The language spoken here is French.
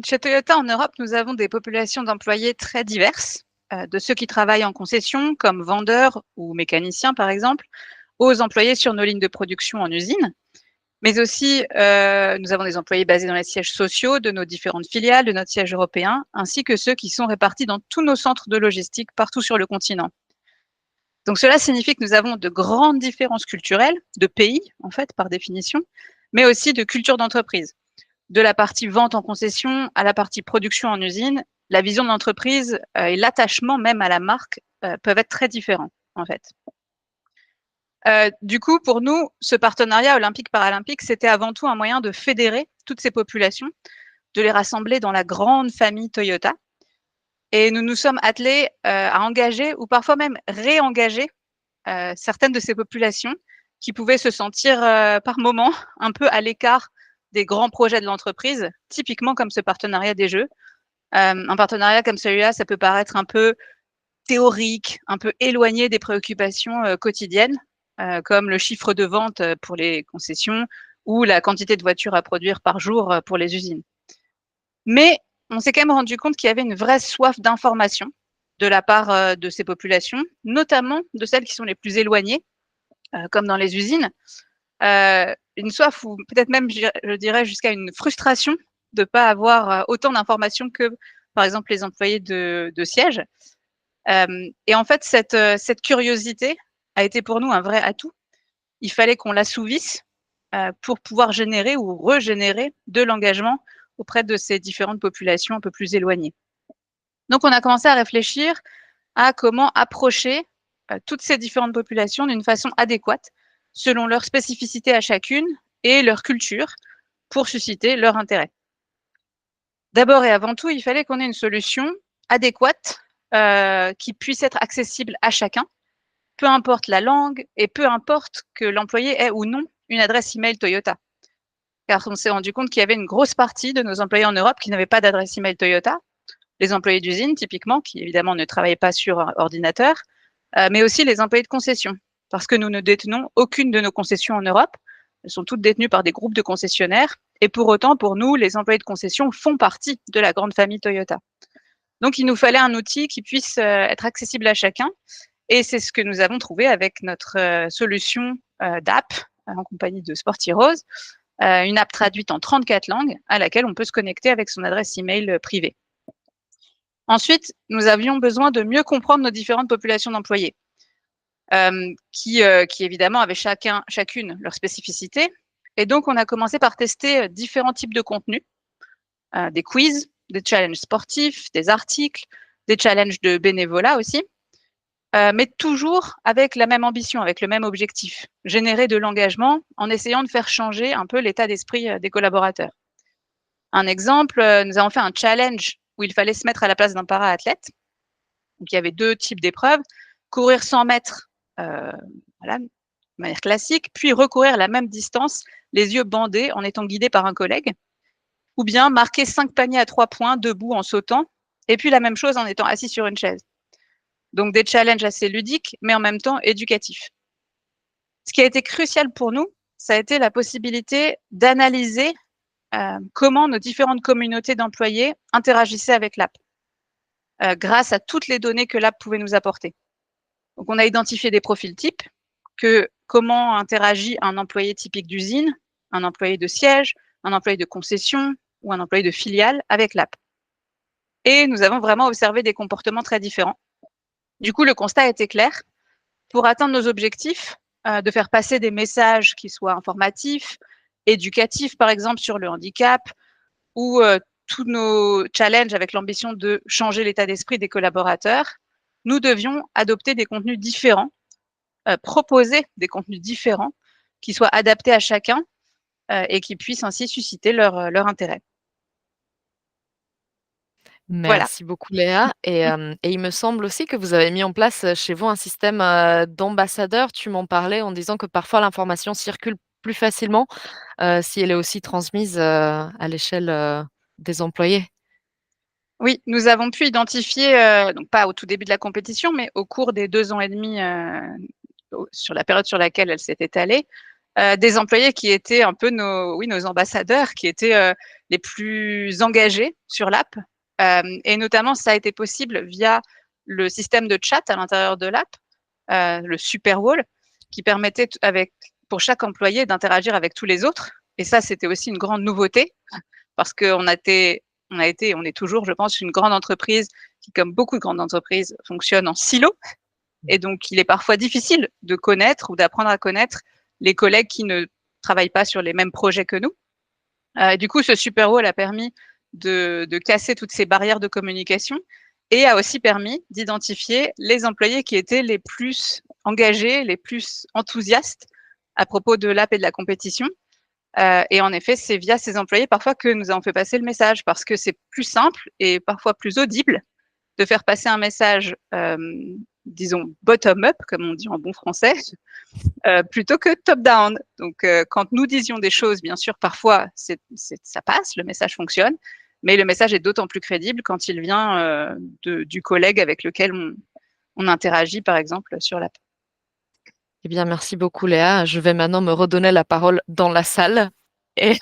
Chez Toyota en Europe, nous avons des populations d'employés très diverses, de ceux qui travaillent en concession comme vendeurs ou mécaniciens par exemple, aux employés sur nos lignes de production en usine. Mais aussi, nous avons des employés basés dans les sièges sociaux de nos différentes filiales, de notre siège européen, ainsi que ceux qui sont répartis dans tous nos centres de logistique partout sur le continent. Donc cela signifie que nous avons de grandes différences culturelles, de pays en fait par définition, mais aussi de culture d'entreprise. De la partie vente en concession à la partie production en usine, la vision de l'entreprise et l'attachement même à la marque peuvent être très différents en fait. Du coup, pour nous, ce partenariat olympique-paralympique, c'était avant tout un moyen de fédérer toutes ces populations, de les rassembler dans la grande famille Toyota. Et nous nous sommes attelés à engager ou parfois même réengager certaines de ces populations qui pouvaient se sentir par moments un peu à l'écart des grands projets de l'entreprise, typiquement comme ce partenariat des Jeux. Un partenariat comme celui-là, ça peut paraître un peu théorique, un peu éloigné des préoccupations quotidiennes, comme le chiffre de vente pour les concessions ou la quantité de voitures à produire par jour pour les usines. Mais on s'est quand même rendu compte qu'il y avait une vraie soif d'information de la part de ces populations, notamment de celles qui sont les plus éloignées, comme dans les usines. Une soif ou peut-être même, je dirais, jusqu'à une frustration de ne pas avoir autant d'informations que, par exemple, les employés de siège. Et en fait, cette curiosité a été pour nous un vrai atout. Il fallait qu'on l'assouvisse pour pouvoir générer ou régénérer de l'engagement auprès de ces différentes populations un peu plus éloignées. Donc, on a commencé à réfléchir à comment approcher toutes ces différentes populations d'une façon adéquate, selon leur spécificité à chacune et leur culture, pour susciter leur intérêt. D'abord et avant tout, il fallait qu'on ait une solution adéquate qui puisse être accessible à chacun, peu importe la langue et peu importe que l'employé ait ou non une adresse email Toyota. Car on s'est rendu compte qu'il y avait une grosse partie de nos employés en Europe qui n'avaient pas d'adresse email Toyota, les employés d'usine typiquement, qui évidemment ne travaillaient pas sur ordinateur, mais aussi les employés de concession, parce que nous ne détenons aucune de nos concessions en Europe. Elles sont toutes détenues par des groupes de concessionnaires, et pour autant, pour nous, les employés de concession font partie de la grande famille Toyota. Donc, il nous fallait un outil qui puisse être accessible à chacun, et c'est ce que nous avons trouvé avec notre solution d'app en compagnie de Sportirose, une app traduite en 34 langues à laquelle on peut se connecter avec son adresse email privée. Ensuite, nous avions besoin de mieux comprendre nos différentes populations d'employés, qui évidemment avaient chacune leur spécificité. Et donc, on a commencé par tester différents types de contenus, des quiz, des challenges sportifs, des articles, des challenges de bénévolat aussi, mais toujours avec la même ambition, avec le même objectif, générer de l'engagement en essayant de faire changer un peu l'état d'esprit des collaborateurs. Un exemple, nous avons fait un challenge où il fallait se mettre à la place d'un para-athlète. Donc, il y avait 2 types d'épreuves, courir 100 mètres voilà, de manière classique, puis recourir la même distance, les yeux bandés, en étant guidé par un collègue, ou bien marquer 5 paniers à 3 points debout en sautant, et puis la même chose en étant assis sur une chaise. Donc des challenges assez ludiques, mais en même temps éducatifs. Ce qui a été crucial pour nous, ça a été la possibilité d'analyser comment nos différentes communautés d'employés interagissaient avec l'app, grâce à toutes les données que l'app pouvait nous apporter. Donc, on a identifié des profils types, comment interagit un employé typique d'usine, un employé de siège, un employé de concession ou un employé de filiale avec l'app. Et nous avons vraiment observé des comportements très différents. Du coup, le constat était clair. Pour atteindre nos objectifs, de faire passer des messages qui soient informatifs, éducatifs, par exemple, sur le handicap, ou tous nos challenges avec l'ambition de changer l'état d'esprit des collaborateurs, nous devions adopter des contenus différents, proposer des contenus différents qui soient adaptés à chacun et qui puissent ainsi susciter leur intérêt. Voilà. Merci beaucoup Léa et il me semble aussi que vous avez mis en place, chez vous un système, d'ambassadeurs. Tu m'en parlais en disant que parfois l'information circule plus facilement, si elle est aussi transmise, à l'échelle, des employés. Oui, nous avons pu identifier, donc pas au tout début de la compétition, mais au cours des 2 ans et demi, sur la période sur laquelle elle s'est étalée, des employés qui étaient un peu nos ambassadeurs, qui étaient les plus engagés sur l'app. Et notamment, ça a été possible via le système de chat à l'intérieur de l'app, le Super Wall, qui permettait pour chaque employé d'interagir avec tous les autres. Et ça, c'était aussi une grande nouveauté parce qu'on on est toujours, je pense, une grande entreprise qui, comme beaucoup de grandes entreprises, fonctionne en silo. Et donc, il est parfois difficile de connaître ou d'apprendre à connaître les collègues qui ne travaillent pas sur les mêmes projets que nous. Du coup, ce Super Wall a permis de casser toutes ces barrières de communication et a aussi permis d'identifier les employés qui étaient les plus engagés, les plus enthousiastes à propos de l'app et de la compétition. Et en effet, c'est via ces employés parfois que nous avons fait passer le message parce que c'est plus simple et parfois plus audible de faire passer un message, disons, bottom-up, comme on dit en bon français, plutôt que top-down. Donc, quand nous disions des choses, bien sûr, parfois, ça passe, le message fonctionne, mais le message est d'autant plus crédible quand il vient du collègue avec lequel on interagit, par exemple, sur l'app. Eh bien, merci beaucoup Léa. Je vais maintenant me redonner la parole dans la salle et